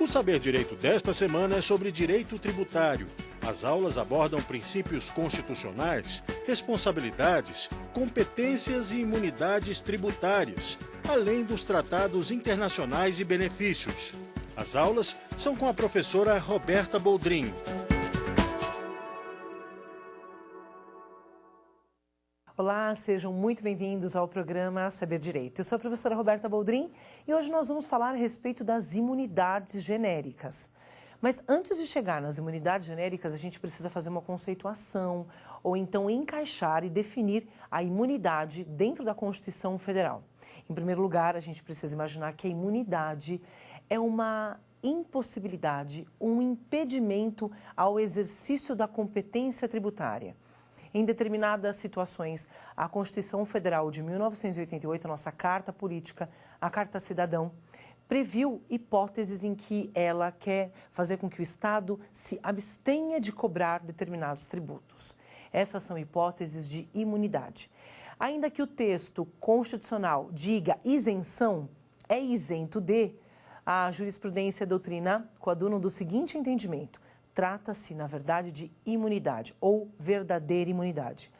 O Saber Direito desta semana é sobre direito tributário. As aulas abordam princípios constitucionais, responsabilidades, competências e imunidades tributárias, além dos tratados internacionais e benefícios. As aulas são com a professora Roberta Boldrin. Olá, sejam muito bem-vindos ao programa Saber Direito. Eu sou a professora Roberta Boldrin e hoje nós vamos falar a respeito das imunidades genéricas. Mas antes de chegar nas imunidades genéricas, a gente precisa fazer uma conceituação ou então encaixar e definir a imunidade dentro da Constituição Federal. Em primeiro lugar, a gente precisa imaginar que a imunidade é uma impossibilidade, um impedimento ao exercício da competência tributária. Em determinadas situações, a Constituição Federal de 1988, nossa Carta Política, a Carta Cidadão, previu hipóteses em que ela quer fazer com que o Estado se abstenha de cobrar determinados tributos. Essas são hipóteses de imunidade. Ainda que o texto constitucional diga isenção, é isento de, a jurisprudência e a doutrina coadunam do seguinte entendimento: trata-se, na verdade, de imunidade ou verdadeira imunidade.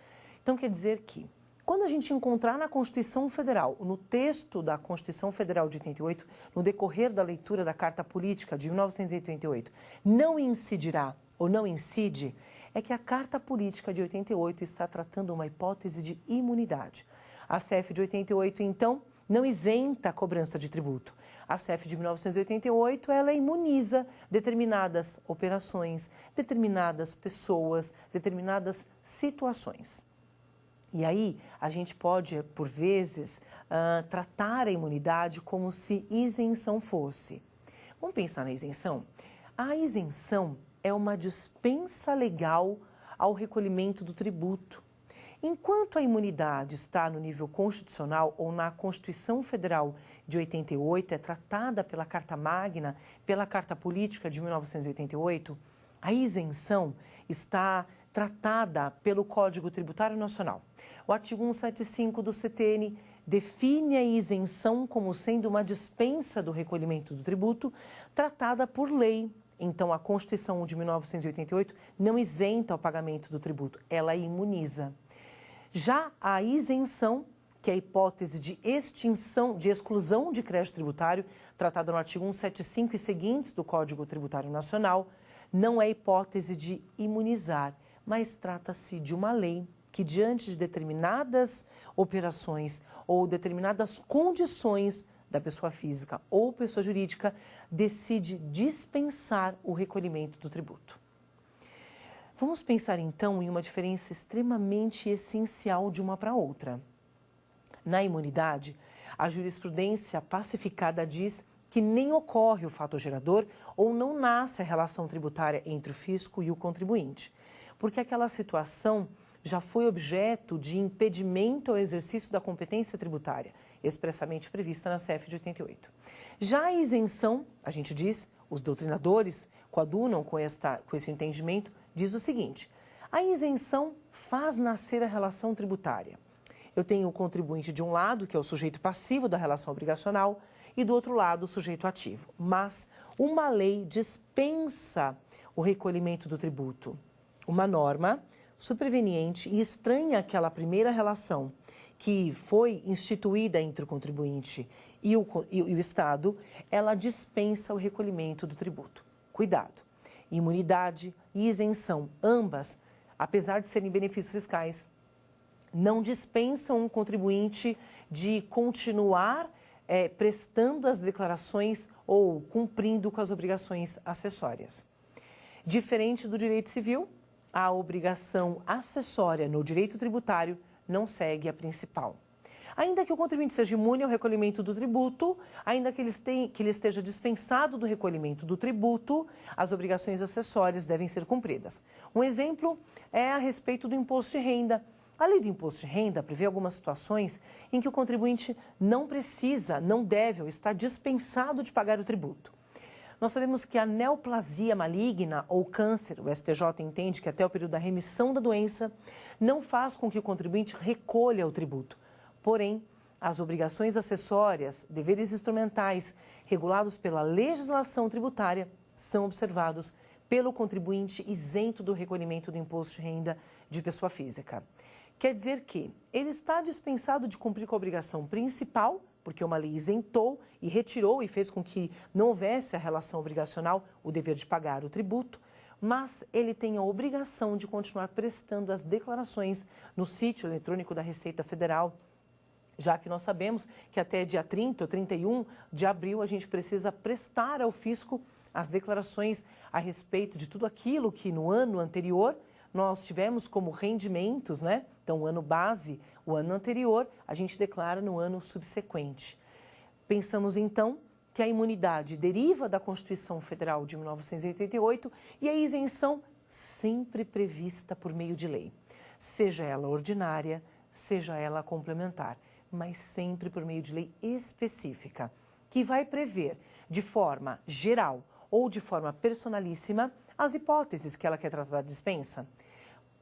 Então, quer dizer que, quando a gente encontrar na Constituição Federal, no texto da Constituição Federal de 88, no decorrer da leitura da Carta Política de 1988, não incidirá ou não incide, é que a Carta Política de 88 está tratando uma hipótese de imunidade. A CF de 88, então, não isenta a cobrança de tributo. A CF de 1988, ela imuniza determinadas operações, determinadas pessoas, determinadas situações. E aí, a gente pode, por vezes, tratar a imunidade como se isenção fosse. Vamos pensar na isenção? A isenção é uma dispensa legal ao recolhimento do tributo. Enquanto a imunidade está no nível constitucional ou na Constituição Federal de 88, é tratada pela Carta Magna, pela Carta Política de 1988, a isenção está tratada pelo Código Tributário Nacional. O artigo 175 do CTN define a isenção como sendo uma dispensa do recolhimento do tributo tratada por lei. Então, a Constituição de 1988 não isenta o pagamento do tributo, ela imuniza. Já a isenção, que é a hipótese de extinção, de exclusão de crédito tributário, tratada no artigo 175 e seguintes do Código Tributário Nacional, não é hipótese de imunizar, mas trata-se de uma lei que, diante de determinadas operações ou determinadas condições da pessoa física ou pessoa jurídica, decide dispensar o recolhimento do tributo. Vamos pensar, então, em uma diferença extremamente essencial de uma para outra. Na imunidade, a jurisprudência pacificada diz que nem ocorre o fato gerador ou não nasce a relação tributária entre o fisco e o contribuinte, porque aquela situação já foi objeto de impedimento ao exercício da competência tributária, expressamente prevista na CF de 88. Já a isenção, a gente diz, os doutrinadores coadunam com esse entendimento, diz o seguinte: a isenção faz nascer a relação tributária. Eu tenho o contribuinte de um lado, que é o sujeito passivo da relação obrigacional, e do outro lado, o sujeito ativo. Mas uma lei dispensa o recolhimento do tributo. Uma norma superveniente e estranha àquela primeira relação que foi instituída entre o contribuinte e o Estado, ela dispensa o recolhimento do tributo. Cuidado! Imunidade e isenção, ambas, apesar de serem benefícios fiscais, não dispensam um contribuinte de continuar prestando as declarações ou cumprindo com as obrigações acessórias. Diferente do direito civil, a obrigação acessória no direito tributário não segue a principal. Ainda que o contribuinte seja imune ao recolhimento do tributo, ainda que ele esteja dispensado do recolhimento do tributo, as obrigações acessórias devem ser cumpridas. Um exemplo é a respeito do imposto de renda. A lei do imposto de renda prevê algumas situações em que o contribuinte não precisa, não deve ou está dispensado de pagar o tributo. Nós sabemos que a neoplasia maligna ou câncer, o STJ entende que até o período da remissão da doença, não faz com que o contribuinte recolha o tributo. Porém, as obrigações acessórias, deveres instrumentais regulados pela legislação tributária são observados pelo contribuinte isento do recolhimento do imposto de renda de pessoa física. Quer dizer que ele está dispensado de cumprir com a obrigação principal, porque uma lei isentou e retirou e fez com que não houvesse a relação obrigacional, o dever de pagar o tributo, mas ele tem a obrigação de continuar prestando as declarações no sítio eletrônico da Receita Federal, já que nós sabemos que até dia 30 ou 31 de abril a gente precisa prestar ao fisco as declarações a respeito de tudo aquilo que no ano anterior nós tivemos como rendimentos, né? Então, o ano base, o ano anterior, a gente declara no ano subsequente. Pensamos, então, que a imunidade deriva da Constituição Federal de 1988 e a isenção sempre prevista por meio de lei, seja ela ordinária, seja ela complementar, mas sempre por meio de lei específica, que vai prever de forma geral ou de forma personalíssima as hipóteses que ela quer tratar da dispensa.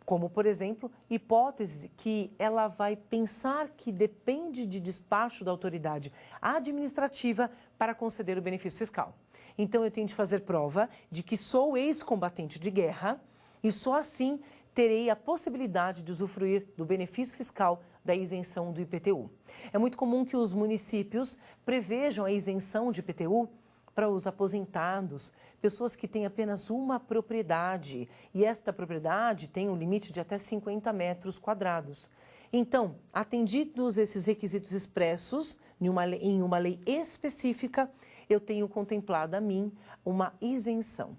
Como, por exemplo, hipótese que ela vai pensar que depende de despacho da autoridade administrativa para conceder o benefício fiscal. Então, eu tenho de fazer prova de que sou ex-combatente de guerra e só assim terei a possibilidade de usufruir do benefício fiscal da isenção do IPTU. É muito comum que os municípios prevejam a isenção de IPTU para os aposentados, pessoas que têm apenas uma propriedade e esta propriedade tem um limite de até 50 metros quadrados. Então, atendidos esses requisitos expressos em uma lei específica, eu tenho contemplado a mim uma isenção.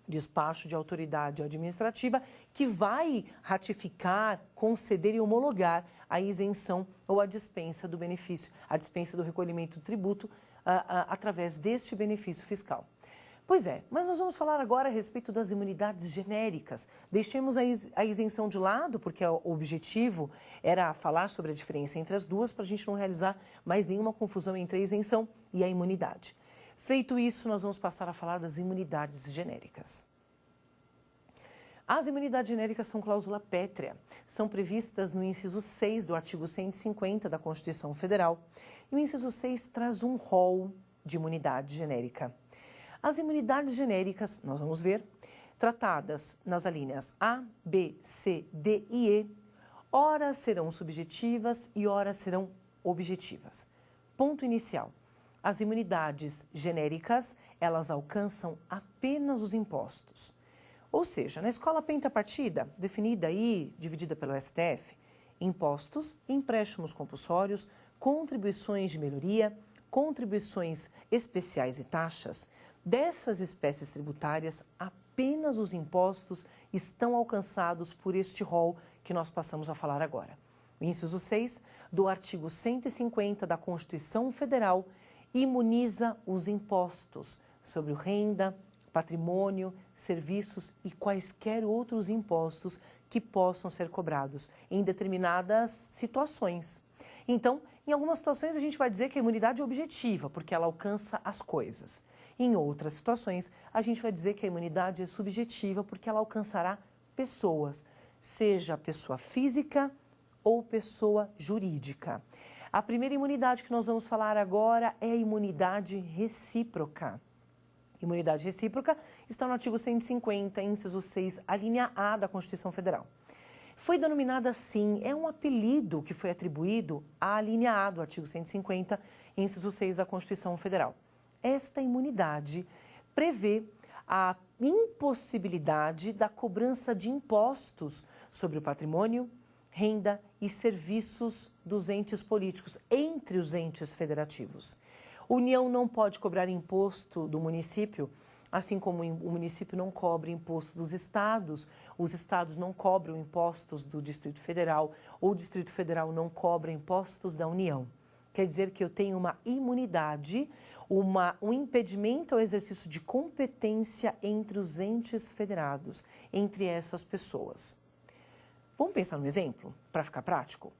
Despacho de autoridade administrativa que vai ratificar, conceder e homologar a isenção ou a dispensa do benefício, a dispensa do recolhimento do tributo através deste benefício fiscal. Pois é, mas nós vamos falar agora a respeito das imunidades genéricas. Deixemos a isenção de lado, porque o objetivo era falar sobre a diferença entre as duas, para a gente não realizar mais nenhuma confusão entre a isenção e a imunidade. Feito isso, nós vamos passar a falar das imunidades genéricas. As imunidades genéricas são cláusula pétrea, são previstas no inciso 6 do artigo 150 da Constituição Federal. E o inciso 6 traz um rol de imunidade genérica. As imunidades genéricas, nós vamos ver, tratadas nas alíneas A, B, C, D e E, ora serão subjetivas e ora serão objetivas. Ponto inicial. As imunidades genéricas, elas alcançam apenas os impostos. Ou seja, na escola pentapartida, definida aí, dividida pelo STF, impostos, empréstimos compulsórios, contribuições de melhoria, contribuições especiais e taxas, dessas espécies tributárias, apenas os impostos estão alcançados por este rol que nós passamos a falar agora. O inciso 6 do artigo 150 da Constituição Federal imuniza os impostos sobre renda, patrimônio, serviços e quaisquer outros impostos que possam ser cobrados em determinadas situações. Então, em algumas situações a gente vai dizer que a imunidade é objetiva, porque ela alcança as coisas. Em outras situações, a gente vai dizer que a imunidade é subjetiva, porque ela alcançará pessoas, seja pessoa física ou pessoa jurídica. A primeira imunidade que nós vamos falar agora é a imunidade recíproca. Imunidade recíproca está no artigo 150, inciso 6, a linha A da Constituição Federal. Foi denominada assim, é um apelido que foi atribuído à linha A do artigo 150, inciso 6 da Constituição Federal. Esta imunidade prevê a impossibilidade da cobrança de impostos sobre o patrimônio, renda e serviços dos entes políticos, entre os entes federativos. A União não pode cobrar imposto do município, assim como o município não cobra imposto dos estados, os estados não cobram impostos do Distrito Federal, ou o Distrito Federal não cobra impostos da União. Quer dizer que eu tenho uma imunidade, um impedimento ao exercício de competência entre os entes federados, entre essas pessoas. Vamos pensar num exemplo, para ficar prático?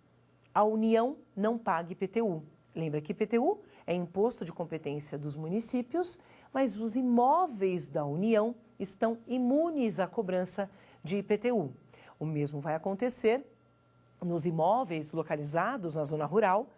A União não paga IPTU. Lembra que IPTU é imposto de competência dos municípios, mas os imóveis da União estão imunes à cobrança de IPTU. O mesmo vai acontecer nos imóveis localizados na zona rural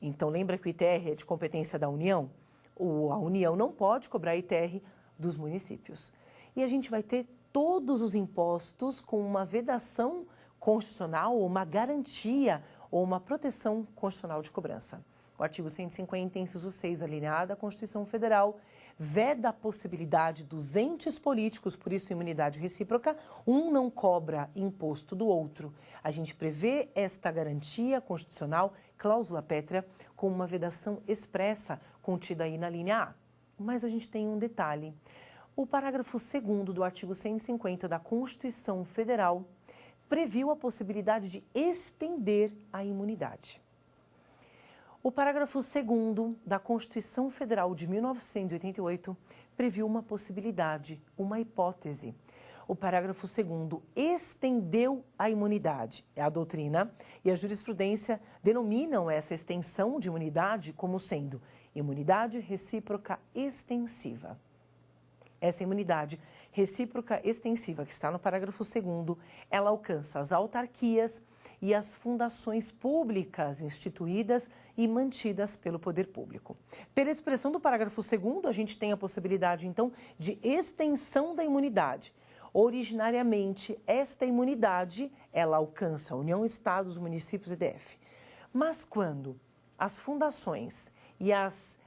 Então, lembra que o ITR é de competência da União? A União não pode cobrar ITR dos municípios. E a gente vai ter todos os impostos com uma vedação constitucional, ou uma garantia, ou uma proteção constitucional de cobrança. O artigo 150, inciso 6, alineado da Constituição Federal, veda a possibilidade dos entes políticos, por isso imunidade recíproca, um não cobra imposto do outro. A gente prevê esta garantia constitucional, cláusula pétrea, com uma vedação expressa contida aí na linha A. Mas a gente tem um detalhe. O parágrafo 2º do artigo 150 da Constituição Federal previu a possibilidade de estender a imunidade. O parágrafo 2º da Constituição Federal de 1988 previu uma possibilidade, uma hipótese. O parágrafo 2º estendeu a imunidade. A doutrina e a jurisprudência denominam essa extensão de imunidade como sendo imunidade recíproca extensiva. Essa imunidade recíproca extensiva, que está no parágrafo 2º, ela alcança as autarquias e as fundações públicas instituídas e mantidas pelo poder público. Pela expressão do parágrafo 2º, a gente tem a possibilidade, então, de extensão da imunidade. Originariamente, esta imunidade, ela alcança a União, Estados, municípios e DF. Mas quando as fundações e as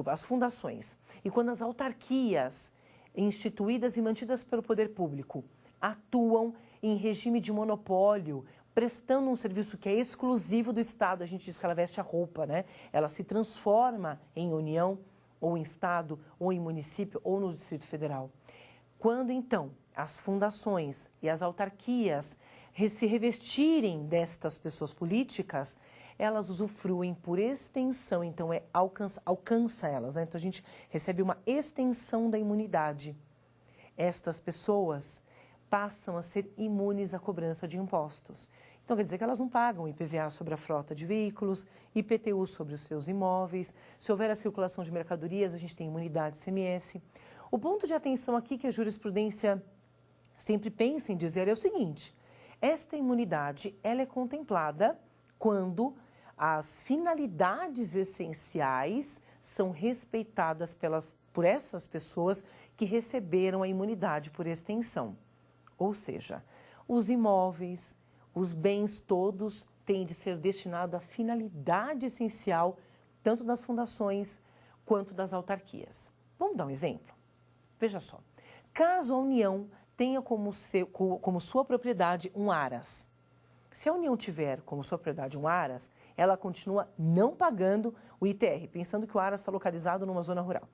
as fundações, e quando as autarquias instituídas e mantidas pelo poder público atuam em regime de monopólio, prestando um serviço que é exclusivo do Estado, a gente diz que ela veste a roupa, né? Ela se transforma em União, ou em Estado, ou em município, ou no Distrito Federal. Quando, então, as fundações e as autarquias se revestirem destas pessoas políticas, elas usufruem por extensão, então alcança elas, né? Então a gente recebe uma extensão da imunidade. Estas pessoas passam a ser imunes à cobrança de impostos. Então quer dizer que elas não pagam IPVA sobre a frota de veículos, IPTU sobre os seus imóveis. Se houver a circulação de mercadorias, a gente tem imunidade ICMS. O ponto de atenção aqui que a jurisprudência sempre pensa em dizer é o seguinte: esta imunidade ela é contemplada quando as finalidades essenciais são respeitadas por essas pessoas que receberam a imunidade por extensão. Ou seja, os imóveis, os bens todos têm de ser destinados à finalidade essencial, tanto das fundações quanto das autarquias. Vamos dar um exemplo? Veja só, caso a União tenha como sua propriedade um aras. Se a União tiver como sua propriedade um aras, ela continua não pagando o ITR, pensando que o aras está localizado numa zona rural,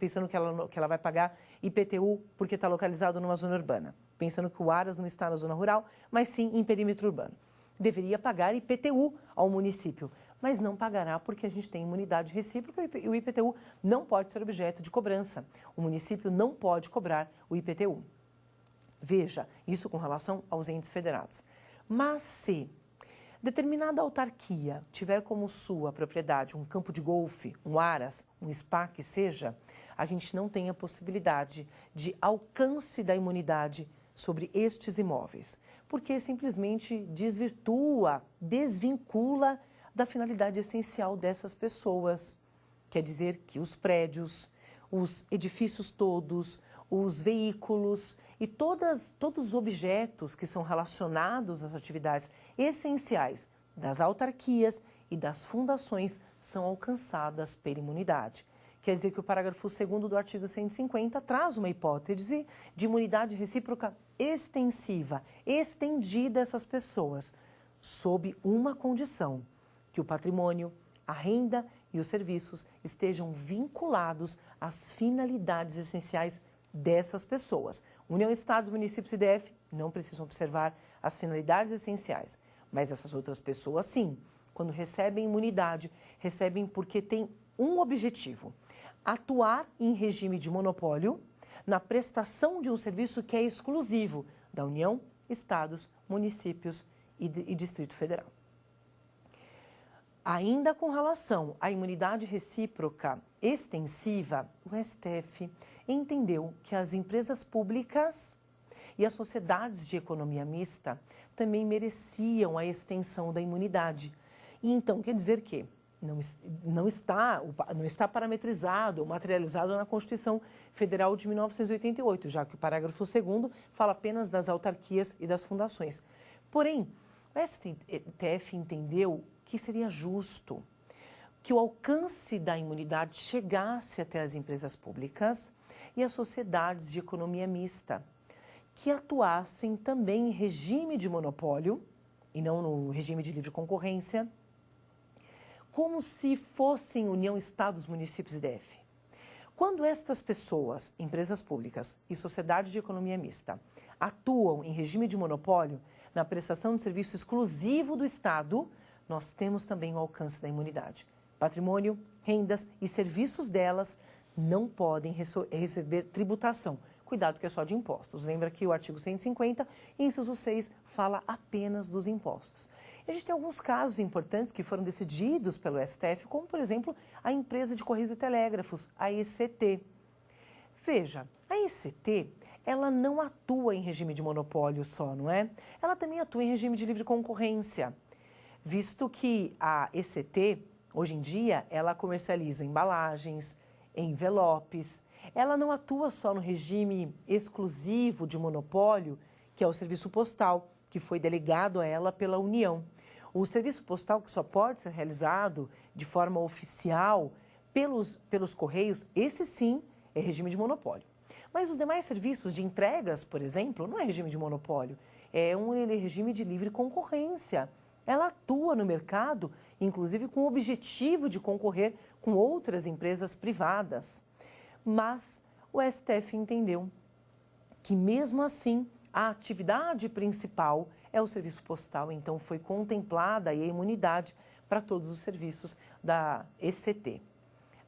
pensando que ela vai pagar IPTU porque está localizado numa zona urbana, pensando que o aras não está na zona rural, mas sim em perímetro urbano. Deveria pagar IPTU ao município, mas não pagará porque a gente tem imunidade recíproca e o IPTU não pode ser objeto de cobrança. O município não pode cobrar o IPTU. Veja, isso com relação aos entes federados. Mas se determinada autarquia tiver como sua propriedade um campo de golfe, um aras, um spa que seja, a gente não tem a possibilidade de alcance da imunidade sobre estes imóveis, porque simplesmente desvincula da finalidade essencial dessas pessoas. Quer dizer que os prédios, os edifícios todos, os veículos e todos os objetos que são relacionados às atividades essenciais das autarquias e das fundações são alcançadas pela imunidade. Quer dizer que o parágrafo 2º do artigo 150 traz uma hipótese de imunidade recíproca extensiva, estendida a essas pessoas, sob uma condição: que o patrimônio, a renda e os serviços estejam vinculados às finalidades essenciais dessas pessoas. União, Estados, municípios e DF não precisam observar as finalidades essenciais, mas essas outras pessoas, sim, quando recebem imunidade, recebem porque tem um objetivo: atuar em regime de monopólio na prestação de um serviço que é exclusivo da União, Estados, municípios e Distrito Federal. Ainda com relação à imunidade recíproca extensiva, o STF entendeu que as empresas públicas e as sociedades de economia mista também mereciam a extensão da imunidade. E então quer dizer que não está parametrizado ou materializado na Constituição Federal de 1988, já que o parágrafo 2º fala apenas das autarquias e das fundações. Porém, o STF entendeu que seria justo que o alcance da imunidade chegasse até as empresas públicas e as sociedades de economia mista, que atuassem também em regime de monopólio e não no regime de livre concorrência, como se fossem União, Estados, municípios e DF. Quando estas pessoas, empresas públicas e sociedades de economia mista, atuam em regime de monopólio na prestação de serviço exclusivo do Estado, nós temos também o alcance da imunidade. Patrimônio, rendas e serviços delas não podem receber tributação. Cuidado que é só de impostos. Lembra que o artigo 150, inciso 6, fala apenas dos impostos. A gente tem alguns casos importantes que foram decididos pelo STF, como, por exemplo, a empresa de Correios e Telégrafos, a ECT. Veja, a ECT, ela não atua em regime de monopólio só, não é? Ela também atua em regime de livre concorrência, visto que a ECT, hoje em dia, ela comercializa embalagens, envelopes. Ela não atua só no regime exclusivo de monopólio, que é o serviço postal, que foi delegado a ela pela União. O serviço postal, que só pode ser realizado de forma oficial pelos Correios, esse sim é regime de monopólio. Mas os demais serviços de entregas, por exemplo, não é regime de monopólio, é um regime de livre concorrência. Ela atua no mercado, inclusive com o objetivo de concorrer com outras empresas privadas. Mas o STF entendeu que, mesmo assim, a atividade principal é o serviço postal, então foi contemplada aí a imunidade para todos os serviços da ECT.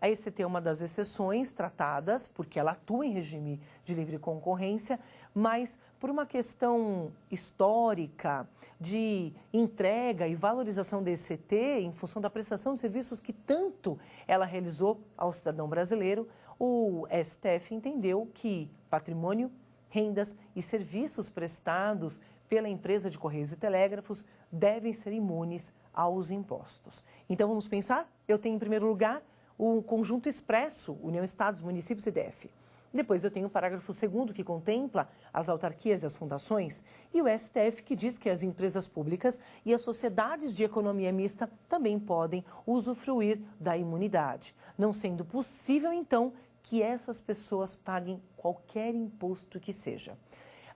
A ECT é uma das exceções tratadas, porque ela atua em regime de livre concorrência, mas por uma questão histórica de entrega e valorização da ECT, em função da prestação de serviços que tanto ela realizou ao cidadão brasileiro, o STF entendeu que patrimônio, rendas e serviços prestados pela empresa de Correios e Telégrafos devem ser imunes aos impostos. Então vamos pensar? Eu tenho em primeiro lugar o conjunto expresso, União, Estados, municípios e DF. Depois eu tenho o parágrafo 2º, que contempla as autarquias e as fundações, e o STF, que diz que as empresas públicas e as sociedades de economia mista também podem usufruir da imunidade, não sendo possível, então, que essas pessoas paguem qualquer imposto que seja.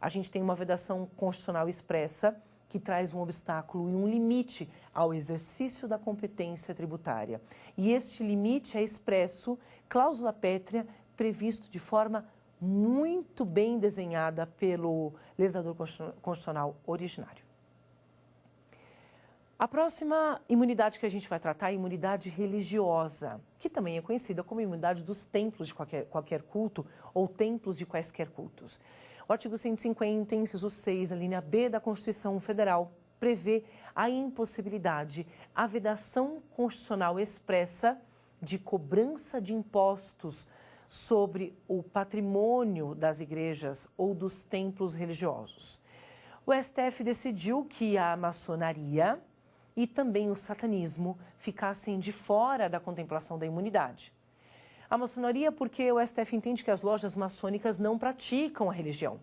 A gente tem uma vedação constitucional expressa que traz um obstáculo e um limite ao exercício da competência tributária. E este limite é expresso, cláusula pétrea, previsto de forma muito bem desenhada pelo legislador constitucional originário. A próxima imunidade que a gente vai tratar é a imunidade religiosa, que também é conhecida como imunidade dos templos de qualquer culto ou templos de quaisquer cultos. O artigo 150, inciso 6, a linha B da Constituição Federal, prevê a impossibilidade, a vedação constitucional expressa de cobrança de impostos sobre o patrimônio das igrejas ou dos templos religiosos. O STF decidiu que a maçonaria e também o satanismo ficassem de fora da contemplação da imunidade. A maçonaria porque o STF entende que as lojas maçônicas não praticam a religião.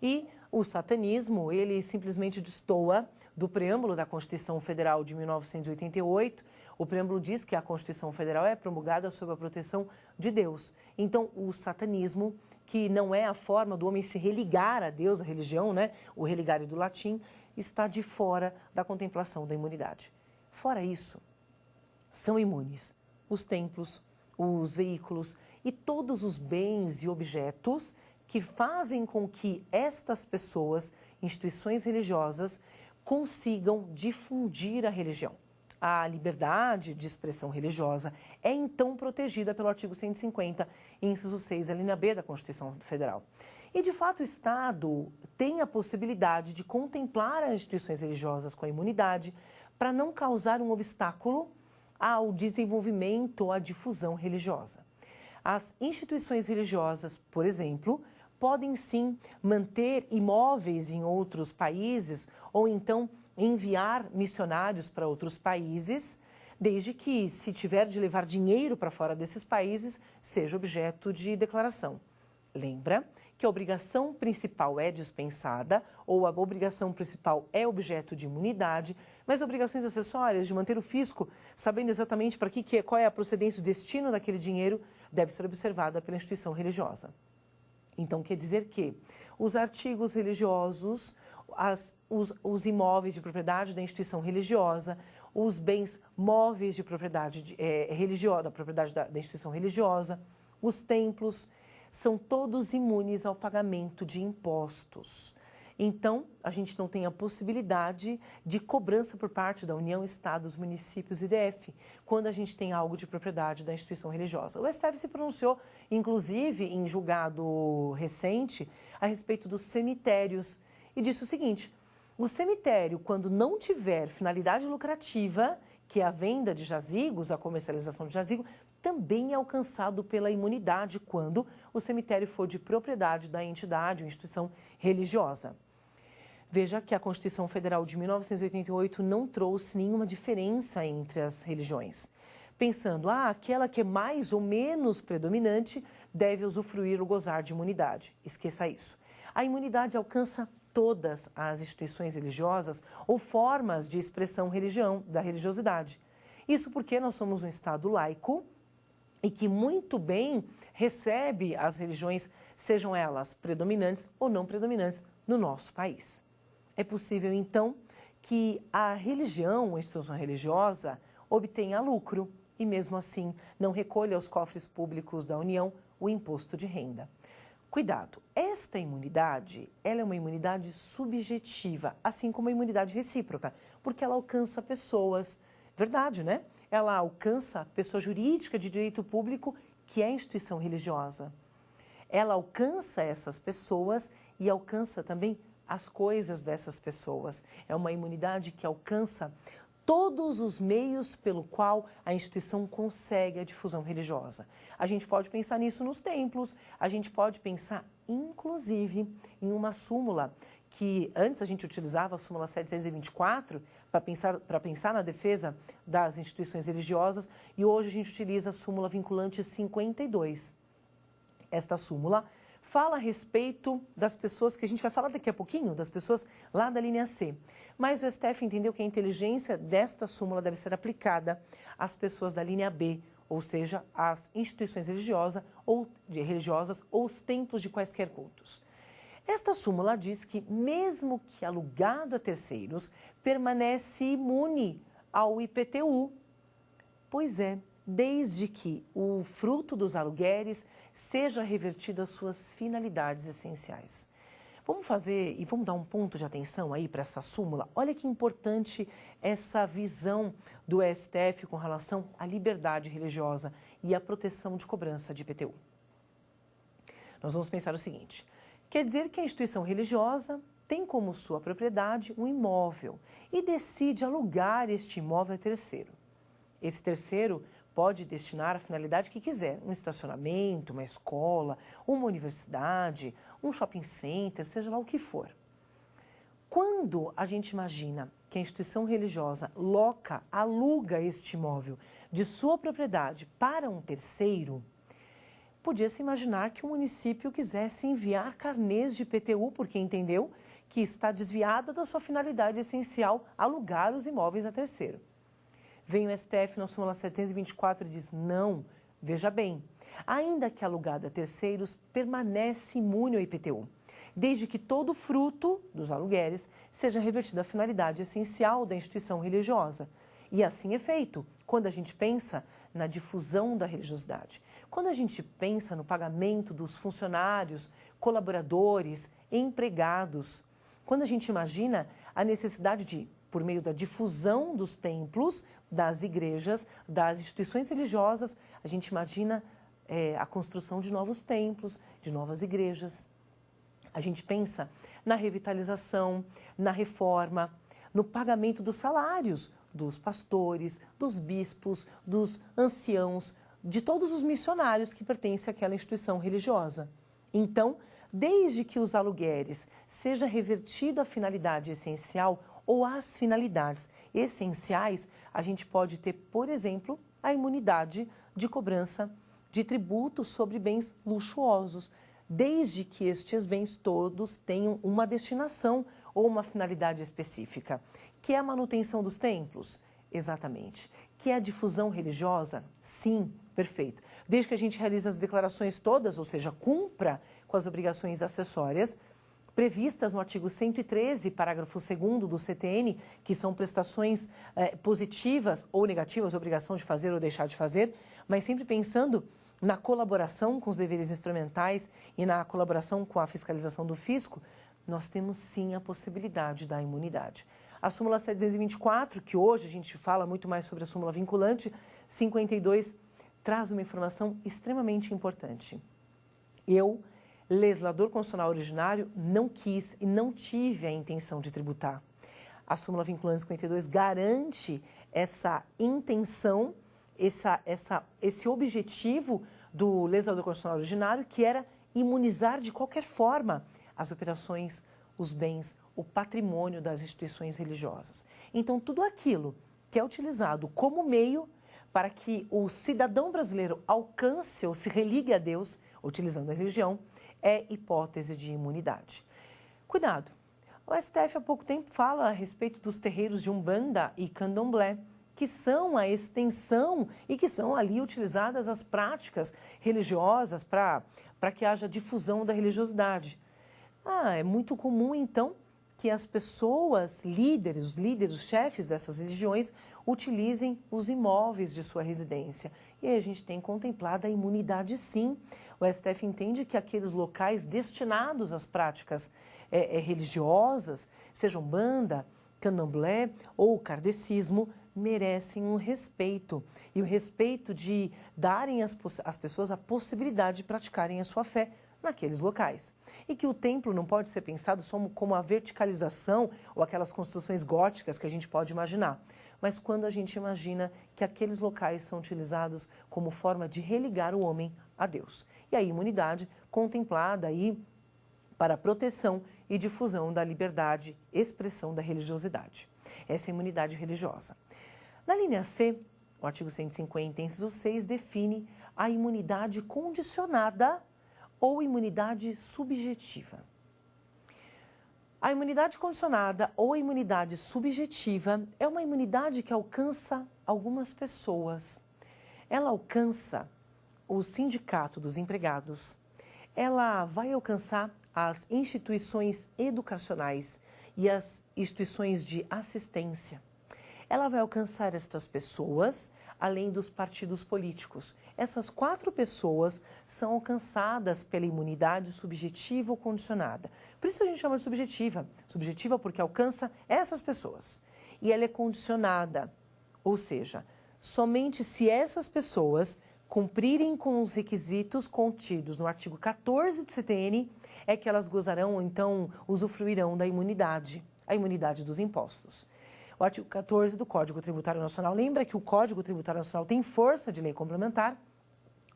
E o satanismo, ele simplesmente destoa do preâmbulo da Constituição Federal de 1988. O preâmbulo diz que a Constituição Federal é promulgada sob a proteção de Deus. Então, o satanismo, que não é a forma do homem se religar a Deus, a religião, né? O religar do latim, está de fora da contemplação da imunidade. Fora isso, são imunes os templos, os veículos e todos os bens e objetos que fazem com que estas pessoas, instituições religiosas, consigam difundir a religião. A liberdade de expressão religiosa é então protegida pelo artigo 150, inciso 6, a linha B da Constituição Federal. E, de fato, o Estado tem a possibilidade de contemplar as instituições religiosas com a imunidade para não causar um obstáculo ao desenvolvimento ou à difusão religiosa. As instituições religiosas, por exemplo, podem sim manter imóveis em outros países ou então enviar missionários para outros países, desde que, se tiver de levar dinheiro para fora desses países, seja objeto de declaração. Lembra que a obrigação principal é dispensada ou a obrigação principal é objeto de imunidade, mas obrigações acessórias de manter o fisco, sabendo exatamente para qual é a procedência e o destino daquele dinheiro, deve ser observada pela instituição religiosa. Então, quer dizer que os artigos religiosos, os imóveis de propriedade da instituição religiosa, os bens móveis de propriedade religiosa, da propriedade da instituição religiosa, os templos, são todos imunes ao pagamento de impostos. Então, a gente não tem a possibilidade de cobrança por parte da União, Estados, municípios e DF, quando a gente tem algo de propriedade da instituição religiosa. O STF se pronunciou, inclusive, em julgado recente, a respeito dos cemitérios, e disse o seguinte: o cemitério, quando não tiver finalidade lucrativa, que é a venda de jazigos, a comercialização de jazigo, também é alcançado pela imunidade quando o cemitério for de propriedade da entidade ou instituição religiosa. Veja que a Constituição Federal de 1988 não trouxe nenhuma diferença entre as religiões. Pensando, aquela que é mais ou menos predominante deve usufruir ou gozar de imunidade. Esqueça isso. A imunidade alcança todas as instituições religiosas ou formas de expressão da religiosidade. Isso porque nós somos um Estado laico e que muito bem recebe as religiões, sejam elas predominantes ou não predominantes, no nosso país. É possível, então, que a religião, a instituição religiosa, obtenha lucro e, mesmo assim, não recolha aos cofres públicos da União o imposto de renda. Cuidado, esta imunidade, ela é uma imunidade subjetiva, assim como a imunidade recíproca, porque ela alcança pessoas, verdade, né? Ela alcança a pessoa jurídica de direito público, que é a instituição religiosa. Ela alcança essas pessoas e alcança também as coisas dessas pessoas. É uma imunidade que alcança todos os meios pelo qual a instituição consegue a difusão religiosa. A gente pode pensar nisso nos templos, a gente pode pensar, inclusive, em uma súmula que antes a gente utilizava, a súmula 724, para pensar na defesa das instituições religiosas, e hoje a gente utiliza a súmula vinculante 52. Esta súmula fala a respeito das pessoas, que a gente vai falar daqui a pouquinho, das pessoas lá da linha C. Mas o STF entendeu que a inteligência desta súmula deve ser aplicada às pessoas da linha B, ou seja, às instituições religiosas ou os templos de quaisquer cultos. Esta súmula diz que, mesmo que alugado a terceiros, permanece imune ao IPTU. Pois é, desde que o fruto dos aluguéis seja revertido às suas finalidades essenciais. Vamos dar um ponto de atenção aí para esta súmula. Olha que importante essa visão do STF com relação à liberdade religiosa e à proteção de cobrança de IPTU. Nós vamos pensar o seguinte: quer dizer que a instituição religiosa tem como sua propriedade um imóvel e decide alugar este imóvel a terceiro. Esse terceiro pode destinar a finalidade que quiser, um estacionamento, uma escola, uma universidade, um shopping center, seja lá o que for. Quando a gente imagina que a instituição religiosa aluga este imóvel de sua propriedade para um terceiro, podia-se imaginar que o município quisesse enviar carnês de IPTU, porque entendeu que está desviada da sua finalidade essencial, alugar os imóveis a terceiro. Vem o STF na súmula 724 e diz: não, veja bem, ainda que alugado a terceiros, permanece imune ao IPTU, desde que todo o fruto dos aluguéis seja revertido à finalidade essencial da instituição religiosa. E assim é feito quando a gente pensa na difusão da religiosidade, quando a gente pensa no pagamento dos funcionários, colaboradores, empregados, quando a gente imagina a necessidade de, por meio da difusão dos templos, das igrejas, das instituições religiosas, a gente imagina a construção de novos templos, de novas igrejas. A gente pensa na revitalização, na reforma, no pagamento dos salários dos pastores, dos bispos, dos anciãos, de todos os missionários que pertencem àquela instituição religiosa. Então, desde que os aluguéis seja revertido à finalidade essencial ou as finalidades essenciais, a gente pode ter, por exemplo, a imunidade de cobrança de tributos sobre bens luxuosos, desde que estes bens todos tenham uma destinação ou uma finalidade específica, que é a manutenção dos templos. Exatamente. Que é a difusão religiosa? Sim, perfeito. Desde que a gente realize as declarações todas, ou seja, cumpra com as obrigações acessórias previstas no artigo 113, parágrafo 2º do CTN, que são prestações positivas ou negativas, obrigação de fazer ou deixar de fazer, mas sempre pensando na colaboração com os deveres instrumentais e na colaboração com a fiscalização do fisco, nós temos sim a possibilidade da imunidade. A súmula 724, que hoje a gente fala muito mais sobre a súmula vinculante, 52, traz uma informação extremamente importante. Eu, legislador constitucional originário, não quis e não tive a intenção de tributar. A súmula vinculante 52 garante essa intenção, esse objetivo do legislador constitucional originário, que era imunizar de qualquer forma as operações, os bens, o patrimônio das instituições religiosas. Então, tudo aquilo que é utilizado como meio para que o cidadão brasileiro alcance ou se religue a Deus, utilizando a religião, é hipótese de imunidade. Cuidado! O STF há pouco tempo fala a respeito dos terreiros de Umbanda e Candomblé, que são a extensão e que são ali utilizadas as práticas religiosas para que haja difusão da religiosidade. É muito comum, então, que as pessoas, líderes, os chefes dessas religiões, utilizem os imóveis de sua residência. E aí a gente tem contemplado a imunidade, sim. O STF entende que aqueles locais destinados às práticas religiosas, sejam Umbanda, Candomblé ou kardecismo, merecem um respeito. E o respeito de darem às pessoas a possibilidade de praticarem a sua fé naqueles locais. E que o templo não pode ser pensado só como a verticalização ou aquelas construções góticas que a gente pode imaginar, mas quando a gente imagina que aqueles locais são utilizados como forma de religar o homem a Deus. E a imunidade contemplada aí para a proteção e difusão da liberdade, expressão da religiosidade. Essa é a imunidade religiosa. Na linha C, o artigo 150, inciso 6, define a imunidade condicionada ou imunidade subjetiva. A imunidade condicionada ou imunidade subjetiva é uma imunidade que alcança algumas pessoas. Ela alcança o sindicato dos empregados, ela vai alcançar as instituições educacionais e as instituições de assistência. Ela vai alcançar estas pessoas, além dos partidos políticos. Essas 4 pessoas são alcançadas pela imunidade subjetiva ou condicionada. Por isso a gente chama de subjetiva. Subjetiva porque alcança essas pessoas. E ela é condicionada, ou seja, somente se essas pessoas cumprirem com os requisitos contidos no artigo 14 do CTN, é que elas gozarão ou então usufruirão da imunidade, a imunidade dos impostos. O artigo 14 do Código Tributário Nacional lembra que o Código Tributário Nacional tem força de lei complementar.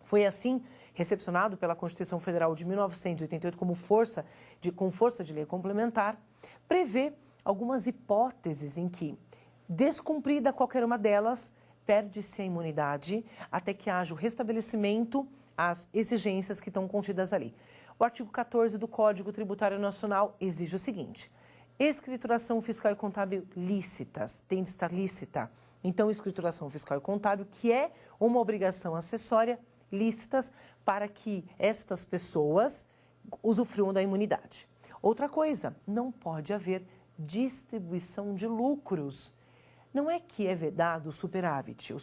Foi assim recepcionado pela Constituição Federal de 1988 com força de lei complementar. Prevê algumas hipóteses em que, descumprida qualquer uma delas, perde-se a imunidade até que haja o restabelecimento às exigências que estão contidas ali. O artigo 14 do Código Tributário Nacional exige o seguinte: escrituração fiscal e contábil lícitas, tem de estar lícita. Então, escrituração fiscal e contábil, que é uma obrigação acessória, lícitas, para que estas pessoas usufruam da imunidade. Outra coisa, não pode haver distribuição de lucros. Não é que é vedado o superávit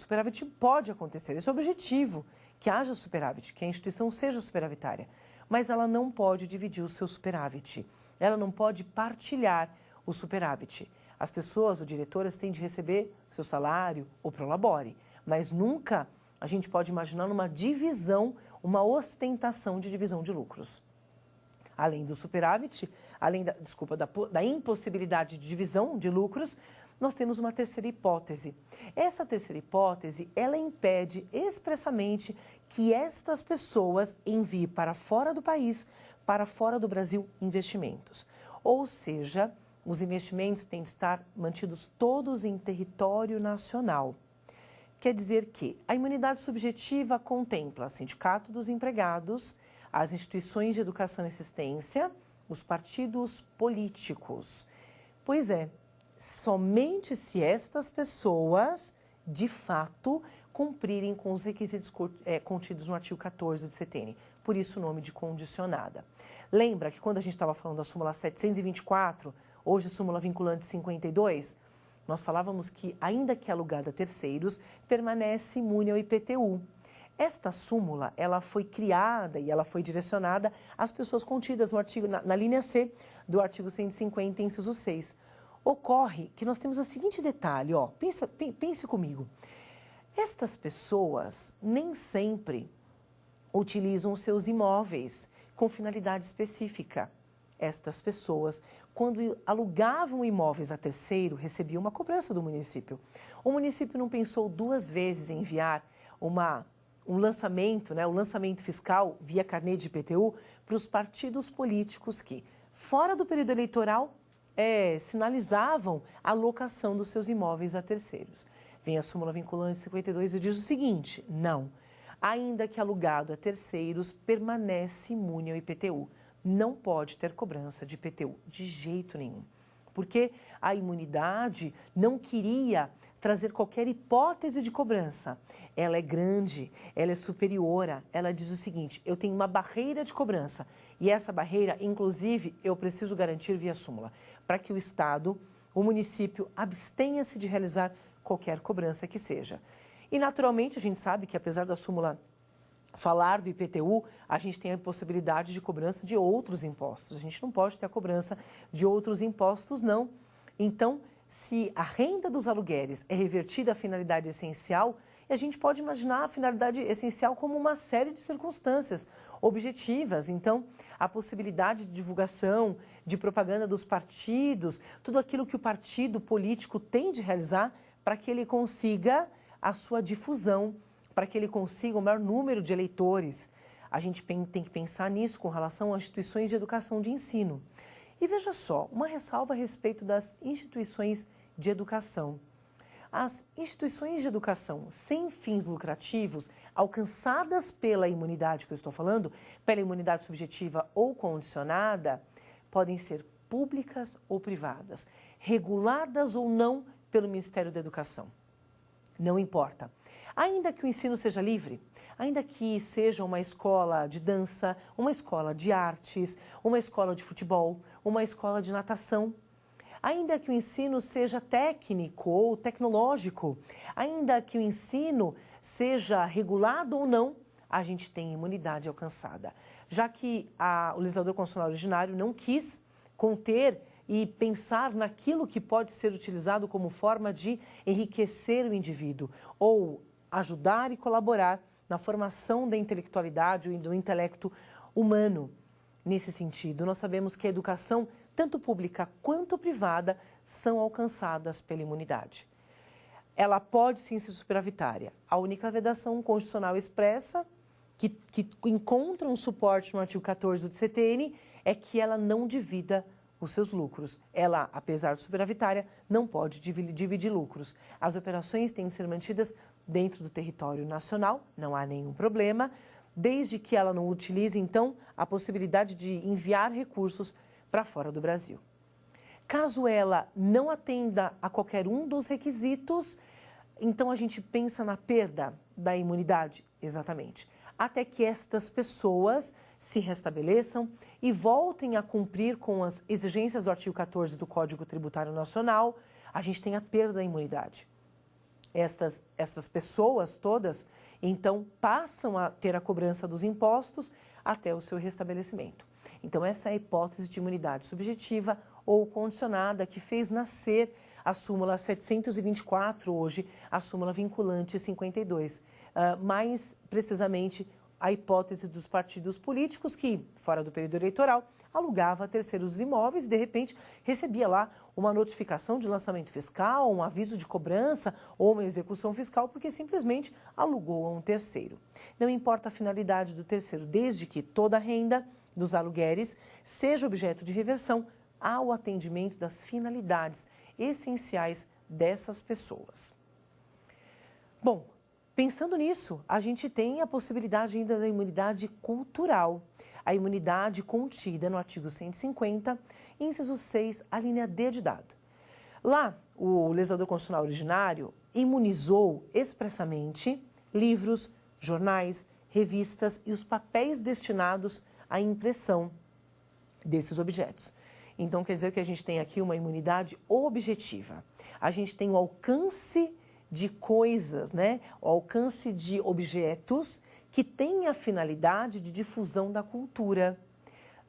pode acontecer, esse é o objetivo, que haja superávit, que a instituição seja superavitária, mas ela não pode dividir o seu superávit. Ela não pode partilhar o superávit. As pessoas, ou diretoras, têm de receber seu salário ou prolabore, mas nunca a gente pode imaginar uma divisão, uma ostentação de divisão de lucros. Além do superávit, além da impossibilidade de divisão de lucros, nós temos uma terceira hipótese. Essa terceira hipótese, ela impede expressamente que estas pessoas enviem para fora do país, para fora do Brasil, investimentos. Ou seja, os investimentos têm de estar mantidos todos em território nacional. Quer dizer que a imunidade subjetiva contempla o Sindicato dos Empregados, as instituições de educação e assistência, os partidos políticos. Pois é, somente se estas pessoas, de fato, cumprirem com os requisitos contidos no artigo 14 do CTN. Por isso o nome de condicionada. Lembra que quando a gente estava falando da súmula 724, hoje súmula vinculante 52, nós falávamos que, ainda que alugada a terceiros, permanece imune ao IPTU. Esta súmula, ela foi criada e ela foi direcionada às pessoas contidas no artigo, na linha C do artigo 150, inciso 6. Ocorre que nós temos o seguinte detalhe, ó, pense comigo. Estas pessoas nem sempre utilizam os seus imóveis com finalidade específica. Estas pessoas, quando alugavam imóveis a terceiro, recebiam uma cobrança do município. O município não pensou duas vezes em enviar um lançamento, o lançamento fiscal via carnê de IPTU para os partidos políticos que, fora do período eleitoral, sinalizavam a locação dos seus imóveis a terceiros. Vem a súmula vinculante 52 e diz o seguinte: não, ainda que alugado a terceiros, permanece imune ao IPTU. Não pode ter cobrança de IPTU, de jeito nenhum. Porque a imunidade não queria trazer qualquer hipótese de cobrança. Ela é grande, ela é superior, ela diz o seguinte: eu tenho uma barreira de cobrança. E essa barreira, inclusive, eu preciso garantir via súmula, para que o Estado, o município, abstenha-se de realizar qualquer cobrança que seja. E, naturalmente, a gente sabe que, apesar da súmula falar do IPTU, a gente tem a possibilidade de cobrança de outros impostos. A gente não pode ter a cobrança de outros impostos, não. Então, se a renda dos aluguéis é revertida à finalidade essencial, a gente pode imaginar a finalidade essencial como uma série de circunstâncias objetivas. Então, a possibilidade de divulgação, de propaganda dos partidos, tudo aquilo que o partido político tem de realizar para que ele consiga a sua difusão, para que ele consiga o maior número de eleitores. A gente tem que pensar nisso com relação às instituições de educação de ensino. E veja só, uma ressalva a respeito das instituições de educação. As instituições de educação sem fins lucrativos, alcançadas pela imunidade que eu estou falando, pela imunidade subjetiva ou condicionada, podem ser públicas ou privadas, reguladas ou não pelo Ministério da Educação. Não importa. Ainda que o ensino seja livre, ainda que seja uma escola de dança, uma escola de artes, uma escola de futebol, uma escola de natação, ainda que o ensino seja técnico ou tecnológico, ainda que o ensino seja regulado ou não, a gente tem imunidade alcançada. Já que o legislador constitucional originário não quis conter e pensar naquilo que pode ser utilizado como forma de enriquecer o indivíduo ou ajudar e colaborar na formação da intelectualidade e do intelecto humano. Nesse sentido, nós sabemos que a educação, tanto pública quanto privada, são alcançadas pela imunidade. Ela pode sim ser superavitária. A única vedação constitucional expressa, que encontra um suporte no artigo 14 do CTN, é que ela não divida os seus lucros. Ela, apesar de superavitária, não pode dividir lucros. As operações têm de ser mantidas dentro do território nacional, não há nenhum problema, desde que ela não utilize, então, a possibilidade de enviar recursos para fora do Brasil. Caso ela não atenda a qualquer um dos requisitos, então a gente pensa na perda da imunidade, exatamente, até que estas pessoas se restabeleçam e voltem a cumprir com as exigências do artigo 14 do Código Tributário Nacional, a gente tem a perda da imunidade. Estas pessoas todas, então, passam a ter a cobrança dos impostos até o seu restabelecimento. Então, esta é a hipótese de imunidade subjetiva ou condicionada que fez nascer a súmula 724, hoje a súmula vinculante 52. Mais precisamente, a hipótese dos partidos políticos que, fora do período eleitoral, alugava a terceiros os imóveis e, de repente, recebia lá uma notificação de lançamento fiscal, um aviso de cobrança ou uma execução fiscal, porque simplesmente alugou a um terceiro. Não importa a finalidade do terceiro, desde que toda a renda dos aluguéis seja objeto de reversão ao atendimento das finalidades essenciais dessas pessoas. Bom, pensando nisso, a gente tem a possibilidade ainda da imunidade cultural, a imunidade contida no artigo 150, inciso 6, a linha D de dado. Lá, o legislador constitucional originário imunizou expressamente livros, jornais, revistas e os papéis destinados à impressão desses objetos. Então, quer dizer que a gente tem aqui uma imunidade objetiva. A gente tem o alcance de coisas, né? O alcance de objetos que têm a finalidade de difusão da cultura.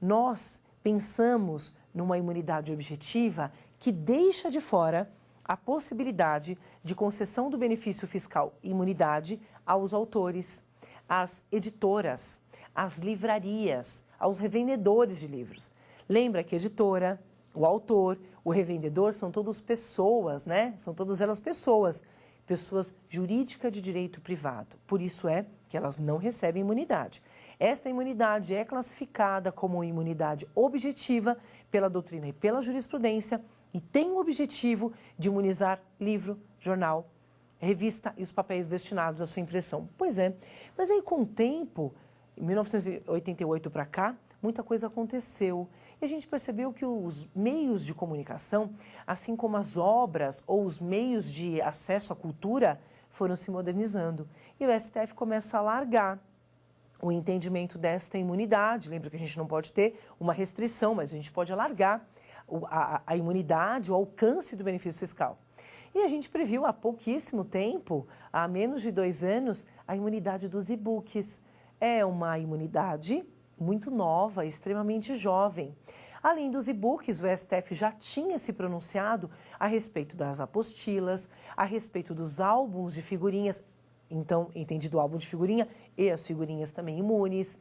Nós pensamos numa imunidade objetiva que deixa de fora a possibilidade de concessão do benefício fiscal imunidade aos autores, às editoras, às livrarias, aos revendedores de livros. Lembra que a editora, o autor, o revendedor são todas pessoas, né? São todas elas pessoas jurídicas de direito privado. Por isso é que elas não recebem imunidade. Esta imunidade é classificada como imunidade objetiva pela doutrina e pela jurisprudência e tem o objetivo de imunizar livro, jornal, revista e os papéis destinados à sua impressão. Pois é, mas aí com o tempo, em 1988 para cá, muita coisa aconteceu. E a gente percebeu que os meios de comunicação, assim como as obras ou os meios de acesso à cultura, foram se modernizando. E o STF começa a alargar o entendimento desta imunidade. Lembra que a gente não pode ter uma restrição, mas a gente pode alargar a imunidade, o alcance do benefício fiscal. E a gente previu há pouquíssimo tempo, há menos de 2 anos, a imunidade dos e-books. É uma imunidade muito nova, extremamente jovem. Além dos e-books, o STF já tinha se pronunciado a respeito das apostilas, a respeito dos álbuns de figurinhas, então, entendido o álbum de figurinha e as figurinhas também imunes.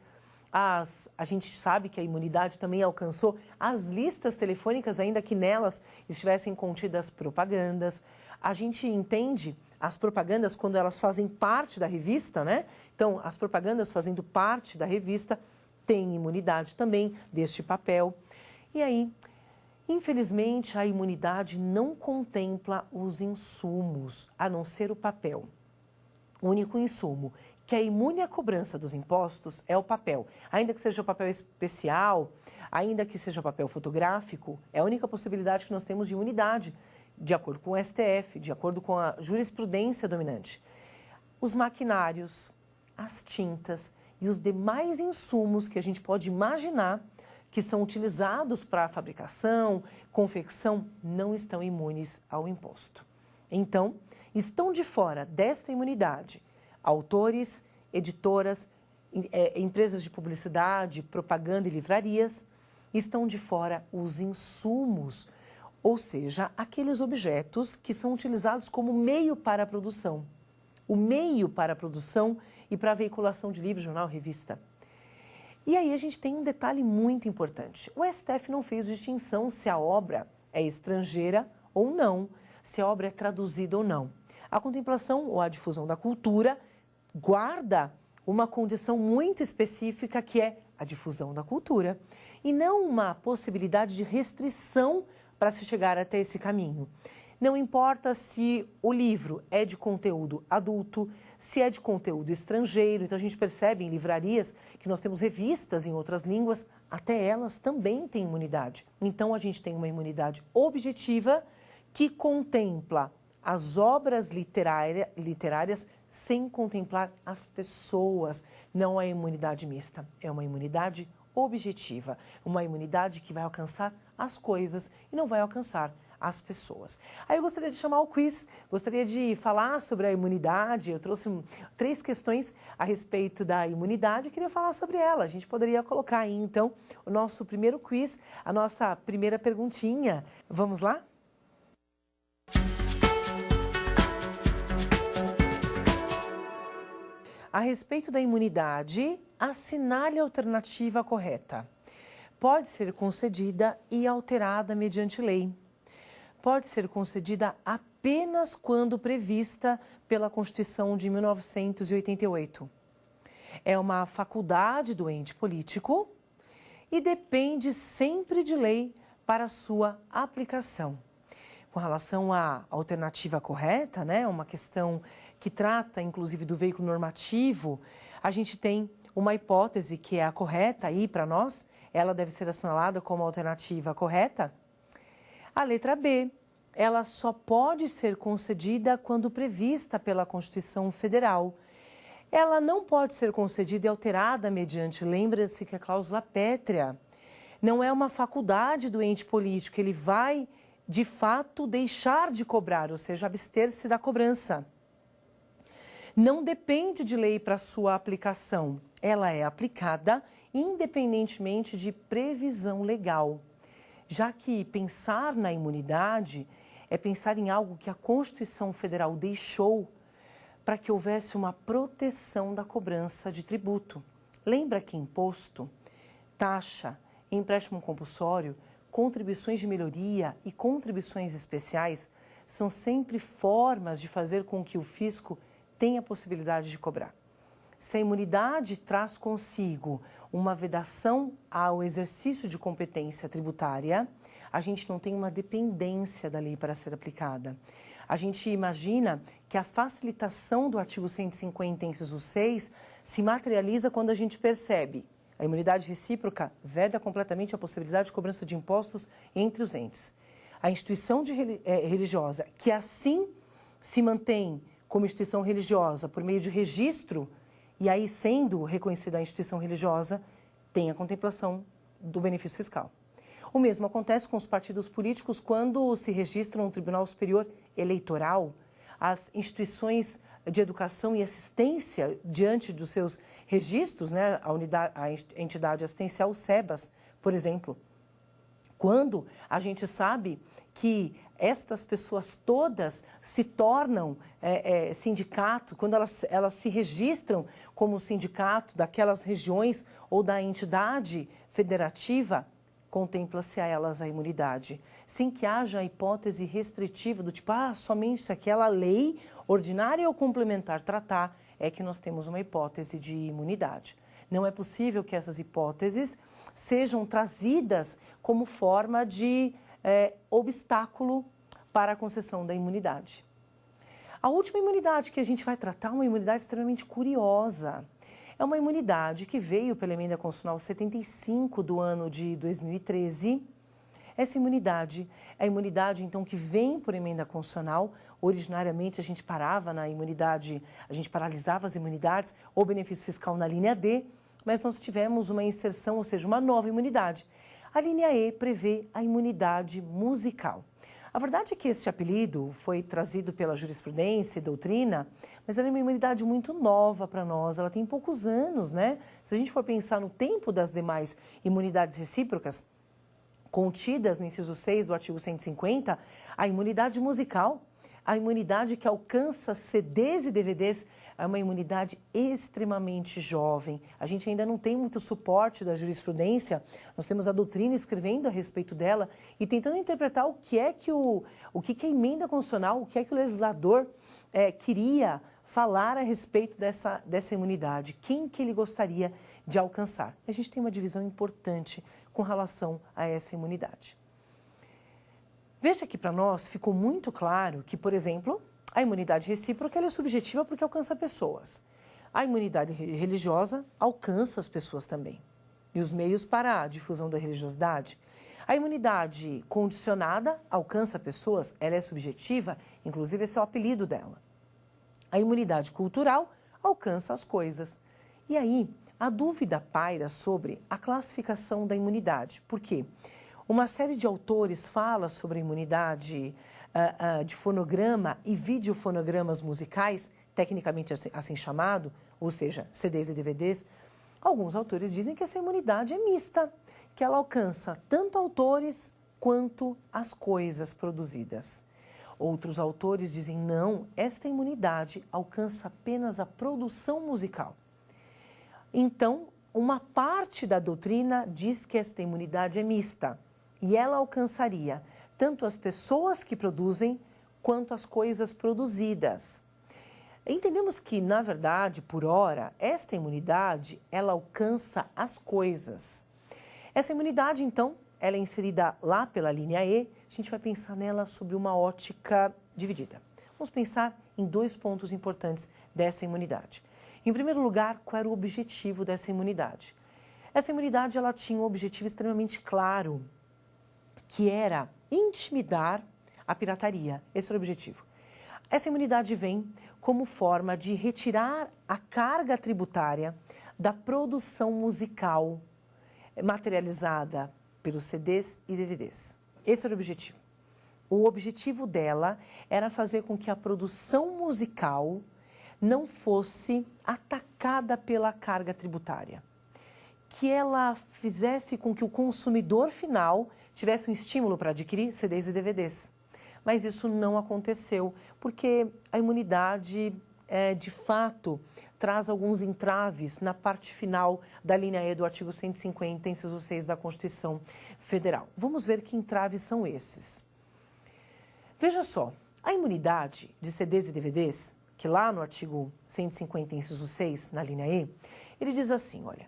A gente sabe que a imunidade também alcançou as listas telefônicas, ainda que nelas estivessem contidas propagandas. A gente entende as propagandas quando elas fazem parte da revista, né? Então, as propagandas fazendo parte da revista têm imunidade também deste papel. E aí, infelizmente, a imunidade não contempla os insumos, a não ser o papel. O único insumo que é imune à cobrança dos impostos é o papel. Ainda que seja o papel especial, ainda que seja o papel fotográfico, é a única possibilidade que nós temos de imunidade, de acordo com o STF, de acordo com a jurisprudência dominante. Os maquinários, as tintas e os demais insumos que a gente pode imaginar que são utilizados para a fabricação, confecção, não estão imunes ao imposto. Então, estão de fora desta imunidade autores, editoras, empresas de publicidade, propaganda e livrarias. Estão de fora os insumos, ou seja, aqueles objetos que são utilizados como meio para a produção. O meio para a produção e para a veiculação de livro, jornal, revista. E aí a gente tem um detalhe muito importante. O STF não fez distinção se a obra é estrangeira ou não, se a obra é traduzida ou não. A contemplação ou a difusão da cultura guarda uma condição muito específica que é a difusão da cultura e não uma possibilidade de restrição para se chegar até esse caminho. Não importa se o livro é de conteúdo adulto, se é de conteúdo estrangeiro. Então a gente percebe em livrarias que nós temos revistas em outras línguas, até elas também têm imunidade. Então a gente tem uma imunidade objetiva que contempla as obras literárias sem contemplar as pessoas. Não é imunidade mista, é uma imunidade objetiva, uma imunidade que vai alcançar as coisas e não vai alcançar as pessoas. Aí eu gostaria de chamar o quiz, gostaria de falar sobre a imunidade. Eu trouxe 3 questões a respeito da imunidade e queria falar sobre ela. A gente poderia colocar aí, então, o nosso primeiro quiz, a nossa primeira perguntinha. Vamos lá? A respeito da imunidade, assinale a alternativa correta. Pode ser concedida e alterada mediante lei. Pode ser concedida apenas quando prevista pela Constituição de 1988. É uma faculdade do ente político e depende sempre de lei para a sua aplicação. Com relação à alternativa correta, né, uma questão que trata, inclusive, do veículo normativo, a gente tem uma hipótese que é a correta aí para nós, ela deve ser assinalada como alternativa correta. A letra B, ela só pode ser concedida quando prevista pela Constituição Federal. Ela não pode ser concedida e alterada mediante, lembra-se que a cláusula pétrea não é uma faculdade do ente político, ele vai, de fato, deixar de cobrar, ou seja, abster-se da cobrança. Não depende de lei para sua aplicação, ela é aplicada independentemente de previsão legal, já que pensar na imunidade é pensar em algo que a Constituição Federal deixou para que houvesse uma proteção da cobrança de tributo. Lembra que imposto, taxa, empréstimo compulsório, contribuições de melhoria e contribuições especiais são sempre formas de fazer com que o fisco tenha a possibilidade de cobrar. Se a imunidade traz consigo uma vedação ao exercício de competência tributária, a gente não tem uma dependência da lei para ser aplicada. A gente imagina que a facilitação do artigo 150, inciso 6, se materializa quando a gente percebe a imunidade recíproca veda completamente a possibilidade de cobrança de impostos entre os entes. A instituição religiosa, que assim se mantém como instituição religiosa por meio de registro, e aí sendo reconhecida a instituição religiosa, tem a contemplação do benefício fiscal. O mesmo acontece com os partidos políticos quando se registram no Tribunal Superior Eleitoral. As instituições de educação e assistência diante dos seus registros, né, a entidade assistencial, o SEBAS, por exemplo. Quando a gente sabe que estas pessoas todas se tornam sindicato, quando elas se registram como sindicato daquelas regiões ou da entidade federativa, contempla-se a elas a imunidade, sem que haja a hipótese restritiva do tipo, somente se aquela lei ordinária ou complementar tratar, é que nós temos uma hipótese de imunidade. Não é possível que essas hipóteses sejam trazidas como forma de obstáculo para a concessão da imunidade. A última imunidade que a gente vai tratar é uma imunidade extremamente curiosa. É uma imunidade que veio pela Emenda Constitucional 75 do ano de 2013. Essa imunidade é a imunidade, então, que vem por emenda constitucional. Originariamente, a gente parava na imunidade, a gente paralisava as imunidades ou benefício fiscal na linha D, mas nós tivemos uma inserção, ou seja, uma nova imunidade. A linha E prevê a imunidade musical. A verdade é que este apelido foi trazido pela jurisprudência e doutrina, mas ela é uma imunidade muito nova para nós, ela tem poucos anos, né? Se a gente for pensar no tempo das demais imunidades recíprocas, contidas no inciso 6 do artigo 150, a imunidade musical, a imunidade que alcança CDs e DVDs, é uma imunidade extremamente jovem. A gente ainda não tem muito suporte da jurisprudência, nós temos a doutrina escrevendo a respeito dela e tentando interpretar o que é que a emenda constitucional, o que é que o legislador queria falar a respeito dessa imunidade, quem que ele gostaria de alcançar. A gente tem uma divisão importante com relação a essa imunidade. Veja que para nós ficou muito claro que, por exemplo, a imunidade recíproca ela é subjetiva porque alcança pessoas. A imunidade religiosa alcança as pessoas também. E os meios para a difusão da religiosidade. A imunidade condicionada alcança pessoas, ela é subjetiva, inclusive esse é o apelido dela. A imunidade cultural alcança as coisas. E aí, a dúvida paira sobre a classificação da imunidade. Por quê? Uma série de autores fala sobre a imunidade de fonograma e videofonogramas musicais, tecnicamente assim chamado, ou seja, CDs e DVDs. Alguns autores dizem que essa imunidade é mista, que ela alcança tanto autores quanto as coisas produzidas. Outros autores dizem não, esta imunidade alcança apenas a produção musical. Então, uma parte da doutrina diz que esta imunidade é mista e ela alcançaria tanto as pessoas que produzem quanto as coisas produzidas. Entendemos que, na verdade, por hora, esta imunidade, ela alcança as coisas. Essa imunidade, então, ela é inserida lá pela linha E, a gente vai pensar nela sob uma ótica dividida. Vamos pensar em 2 pontos importantes dessa imunidade. Em primeiro lugar, qual era o objetivo dessa imunidade? Essa imunidade ela tinha um objetivo extremamente claro, que era intimidar a pirataria. Esse era o objetivo. Essa imunidade vem como forma de retirar a carga tributária da produção musical materializada pelos CDs e DVDs. Esse era o objetivo. O objetivo dela era fazer com que a produção musical não fosse atacada pela carga tributária. Que ela fizesse com que o consumidor final tivesse um estímulo para adquirir CDs e DVDs. Mas isso não aconteceu, porque a imunidade, de fato, traz alguns entraves na parte final da linha E do artigo 150, inciso 6 da Constituição Federal. Vamos ver que entraves são esses. Veja só, a imunidade de CDs e DVDs, que lá no artigo 150, inciso 6, na linha E, ele diz assim, olha,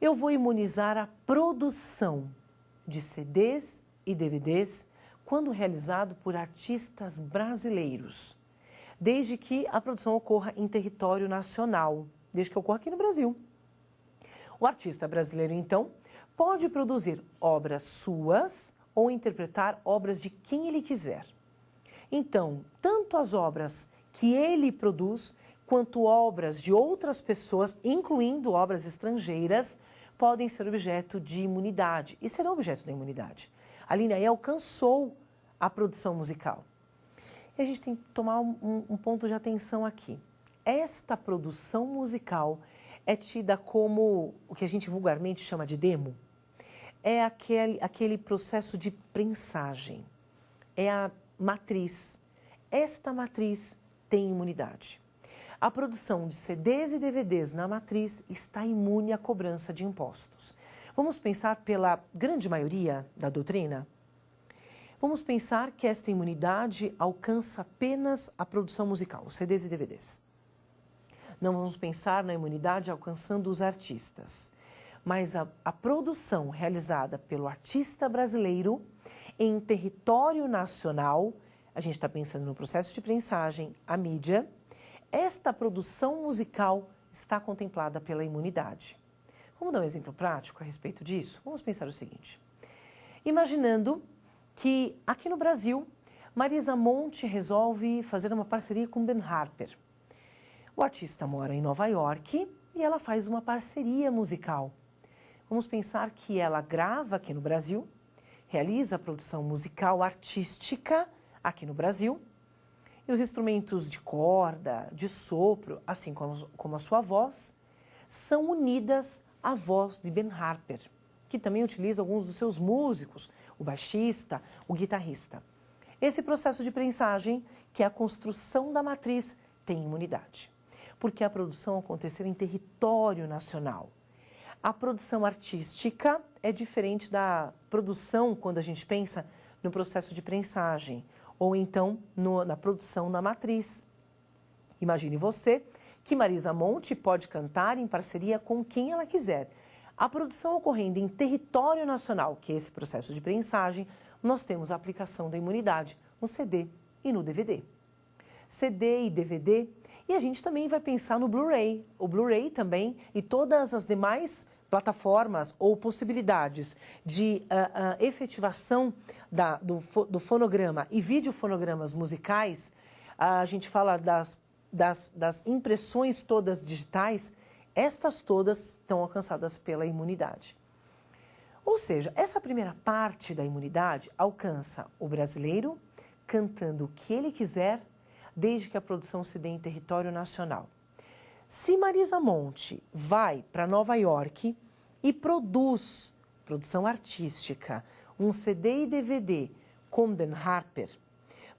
eu vou imunizar a produção de CDs e DVDs quando realizado por artistas brasileiros, desde que a produção ocorra em território nacional, desde que ocorra aqui no Brasil. O artista brasileiro, então, pode produzir obras suas ou interpretar obras de quem ele quiser. Então, tanto as obras que ele produz, quanto obras de outras pessoas, incluindo obras estrangeiras, podem ser objeto de imunidade e serão objeto da imunidade. A linha E alcançou a produção musical. E a gente tem que tomar um ponto de atenção aqui. Esta produção musical é tida como o que a gente vulgarmente chama de demo. É aquele processo de prensagem. É a matriz. Esta matriz tem imunidade. A produção de CDs e DVDs na matriz está imune à cobrança de impostos. Vamos pensar pela grande maioria da doutrina? Vamos pensar que esta imunidade alcança apenas a produção musical, os CDs e DVDs. Não vamos pensar na imunidade alcançando os artistas, mas a produção realizada pelo artista brasileiro em território nacional, a gente está pensando no processo de prensagem, a mídia, esta produção musical está contemplada pela imunidade. Vamos dar um exemplo prático a respeito disso? Vamos pensar o seguinte. Imaginando que aqui no Brasil, Marisa Monte resolve fazer uma parceria com Ben Harper. O artista mora em Nova York e ela faz uma parceria musical. Vamos pensar que ela grava aqui no Brasil, realiza a produção musical artística aqui no Brasil, e os instrumentos de corda, de sopro, assim como a sua voz, são unidas à voz de Ben Harper, que também utiliza alguns dos seus músicos, o baixista, o guitarrista. Esse processo de prensagem, que é a construção da matriz, tem imunidade, porque a produção aconteceu em território nacional. A produção artística é diferente da produção quando a gente pensa no processo de prensagem, ou então na produção da matriz. Imagine você que Marisa Monte pode cantar em parceria com quem ela quiser. A produção ocorrendo em território nacional, que é esse processo de prensagem, nós temos a aplicação da imunidade no CD e no DVD. CD e DVD, e a gente também vai pensar no Blu-ray. O Blu-ray também e todas as demais plataformas ou possibilidades de efetivação do fonograma e videofonogramas musicais, a gente fala das impressões todas digitais, estas todas estão alcançadas pela imunidade. Ou seja, essa primeira parte da imunidade alcança o brasileiro cantando o que ele quiser, desde que a produção se dê em território nacional. Se Marisa Monte vai para Nova York e produz produção artística, um CD e DVD com Ben Harper,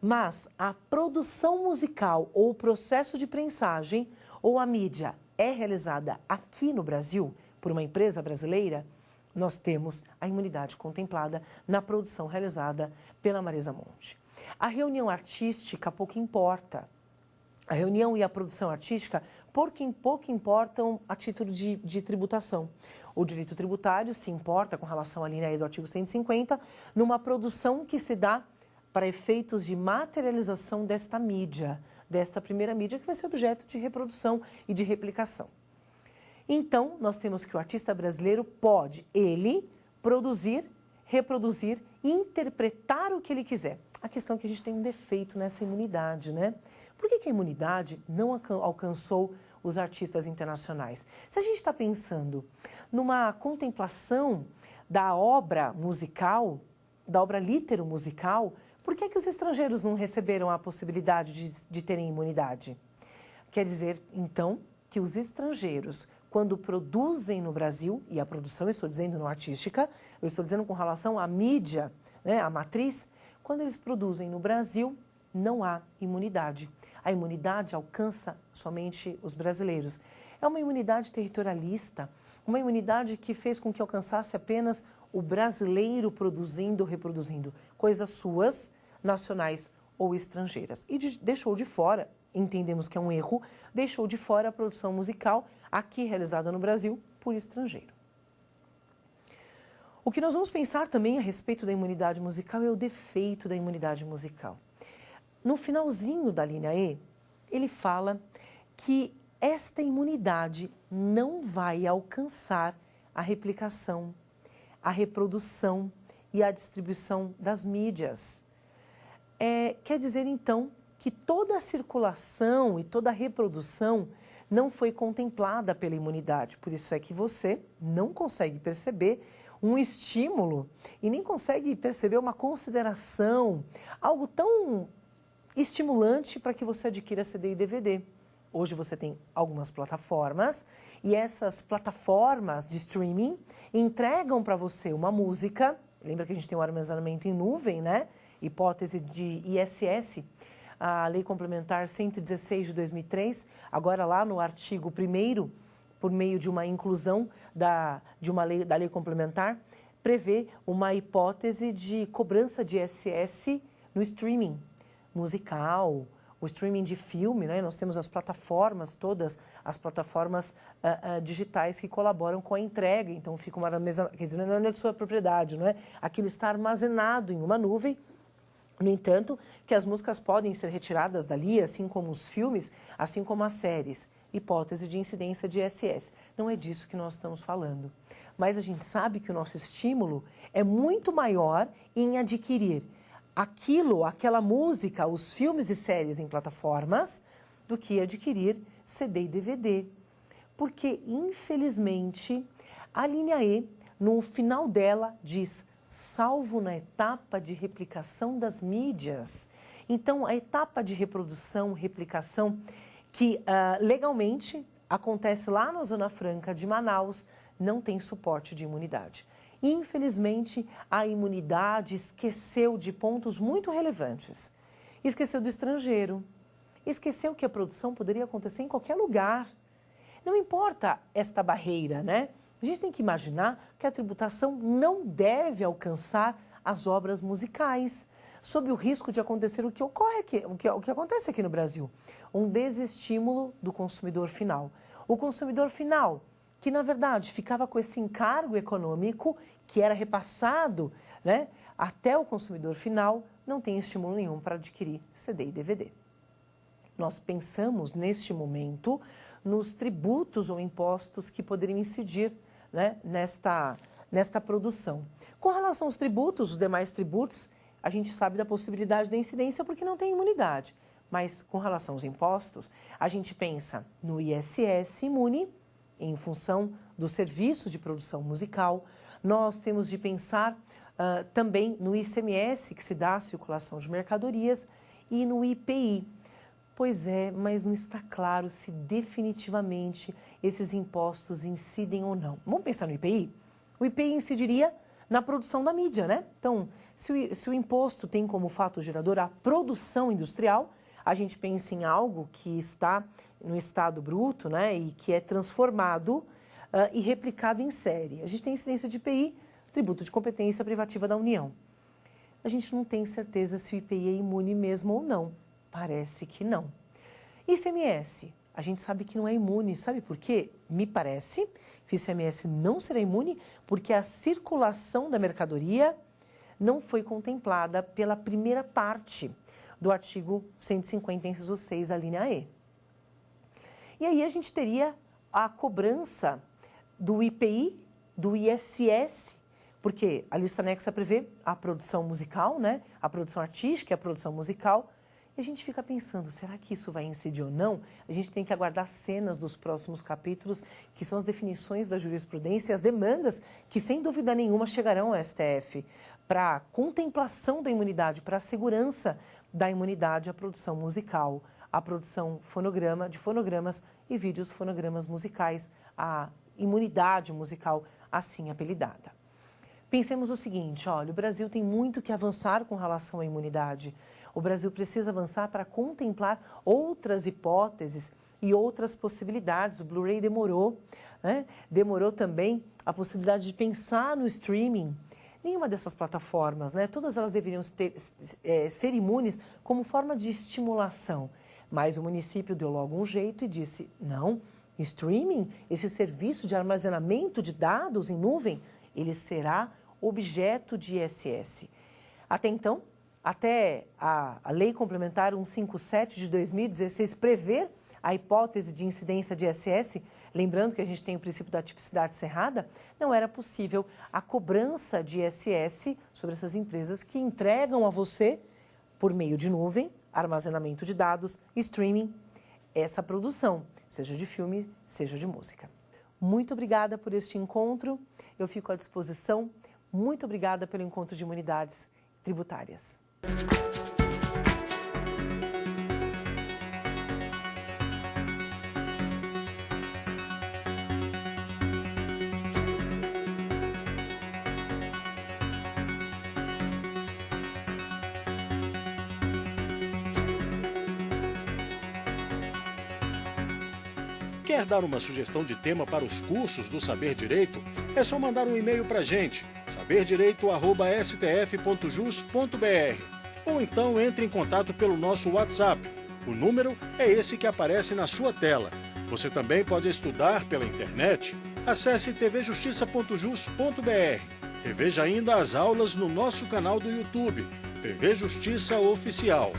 mas a produção musical ou o processo de prensagem ou a mídia é realizada aqui no Brasil por uma empresa brasileira, nós temos a imunidade contemplada na produção realizada pela Marisa Monte. A reunião artística pouco importa. A reunião e a produção artística pouco importam a título de tributação. O direito tributário se importa com relação à linha E do artigo 150, numa produção que se dá para efeitos de materialização desta mídia, desta primeira mídia que vai ser objeto de reprodução e de replicação. Então, nós temos que o artista brasileiro pode, ele, produzir, reproduzir e interpretar o que ele quiser. A questão é que a gente tem um defeito nessa imunidade, né? Por que a imunidade não alcançou os artistas internacionais? Se a gente está pensando numa contemplação da obra musical, da obra litero-musical, por que os estrangeiros não receberam a possibilidade de terem imunidade? Quer dizer, então, que os estrangeiros, quando produzem no Brasil, e a produção, estou dizendo não artística, eu estou dizendo com relação à mídia, né, à matriz, quando eles produzem no Brasil, não há imunidade. A imunidade alcança somente os brasileiros. É uma imunidade territorialista, uma imunidade que fez com que alcançasse apenas o brasileiro produzindo, reproduzindo coisas suas, nacionais ou estrangeiras. E deixou de fora, entendemos que é um erro, deixou de fora a produção musical aqui realizada no Brasil por estrangeiro. O que nós vamos pensar também a respeito da imunidade musical é o defeito da imunidade musical. No finalzinho da linha E, ele fala que esta imunidade não vai alcançar a replicação, a reprodução e a distribuição das mídias. Quer dizer, então, que toda a circulação e toda a reprodução não foi contemplada pela imunidade. Por isso é que você não consegue perceber um estímulo e nem consegue perceber uma consideração, algo tão estimulante para que você adquira CD e DVD. Hoje você tem algumas plataformas e essas plataformas de streaming entregam para você uma música. Lembra que a gente tem um armazenamento em nuvem, né? Hipótese de ISS, a Lei Complementar 116 de 2003, agora lá no artigo 1º, por meio de uma inclusão da Lei Complementar, prevê uma hipótese de cobrança de ISS no streaming musical, o streaming de filme, né? Nós temos as plataformas, todas as plataformas digitais que colaboram com a entrega, então fica uma mesa, quer dizer, não é de sua propriedade, não é? Aquilo está armazenado em uma nuvem. No entanto, que as músicas podem ser retiradas dali, assim como os filmes, assim como as séries. Hipótese de incidência de ISS. Não é disso que nós estamos falando. Mas a gente sabe que o nosso estímulo é muito maior em adquirir aquela música, os filmes e séries em plataformas, do que adquirir CD e DVD. Porque, infelizmente, a linha E, no final dela, diz: salvo na etapa de replicação das mídias. Então, a etapa de reprodução, replicação, que legalmente acontece lá na Zona Franca de Manaus, não tem suporte de imunidade. Infelizmente, a imunidade esqueceu de pontos muito relevantes. Esqueceu do estrangeiro, esqueceu que a produção poderia acontecer em qualquer lugar. Não importa esta barreira, né? A gente tem que imaginar que a tributação não deve alcançar as obras musicais, sob o risco de acontecer o que ocorre aqui, o que acontece aqui no Brasil, um desestímulo do consumidor final. O consumidor final, que na verdade ficava com esse encargo econômico que era repassado, né, até o consumidor final, não tem estímulo nenhum para adquirir CD e DVD. Nós pensamos neste momento nos tributos ou impostos que poderiam incidir, né, nesta produção. Com relação aos tributos, os demais tributos, a gente sabe da possibilidade da incidência porque não tem imunidade. Mas com relação aos impostos, a gente pensa no ISS imune, em função do serviço de produção musical. Nós temos de pensar também no ICMS, que se dá à circulação de mercadorias, e no IPI. Pois é, mas não está claro se definitivamente esses impostos incidem ou não. Vamos pensar no IPI? O IPI incidiria na produção da mídia, né? Então, se o imposto tem como fato gerador a produção industrial, a gente pensa em algo que está no estado bruto, né? E que é transformado e replicado em série. A gente tem incidência de IPI, tributo de competência privativa da União. A gente não tem certeza se o IPI é imune mesmo ou não. Parece que não. ICMS, a gente sabe que não é imune, sabe por quê? Me parece que o ICMS não será imune porque a circulação da mercadoria não foi contemplada pela primeira parte do artigo 150, inciso 6, a linha E. E aí a gente teria a cobrança do IPI, do ISS, porque a lista anexa prevê a produção musical, né? A produção artística e a produção musical. E a gente fica pensando, será que isso vai incidir ou não? A gente tem que aguardar cenas dos próximos capítulos, que são as definições da jurisprudência e as demandas que, sem dúvida nenhuma, chegarão ao STF para a contemplação da imunidade, para a segurança da imunidade à produção musical, à produção de fonogramas e vídeos fonogramas musicais, a imunidade musical assim apelidada. Pensemos o seguinte, olha, o Brasil tem muito que avançar com relação à imunidade. O Brasil precisa avançar para contemplar outras hipóteses e outras possibilidades. O Blu-ray demorou, né? Demorou também a possibilidade de pensar no streaming. Nenhuma dessas plataformas, né? Todas elas deveriam ser imunes como forma de estimulação. Mas o município deu logo um jeito e disse, não, streaming, esse serviço de armazenamento de dados em nuvem, ele será objeto de ISS. Até então, até a Lei Complementar 157 de 2016 prever a hipótese de incidência de ISS, lembrando que a gente tem o princípio da tipicidade cerrada, não era possível a cobrança de ISS sobre essas empresas que entregam a você, por meio de nuvem, armazenamento de dados, streaming, essa produção, seja de filme, seja de música. Muito obrigada por este encontro, eu fico à disposição. Muito obrigada pelo encontro de imunidades tributárias. Quer dar uma sugestão de tema para os cursos do Saber Direito? É só mandar um e-mail para a gente, saberdireito@stf.jus.br. Ou então entre em contato pelo nosso WhatsApp. O número é esse que aparece na sua tela. Você também pode estudar pela internet. Acesse tvjustiça.jus.br. E veja ainda as aulas no nosso canal do YouTube, TV Justiça Oficial.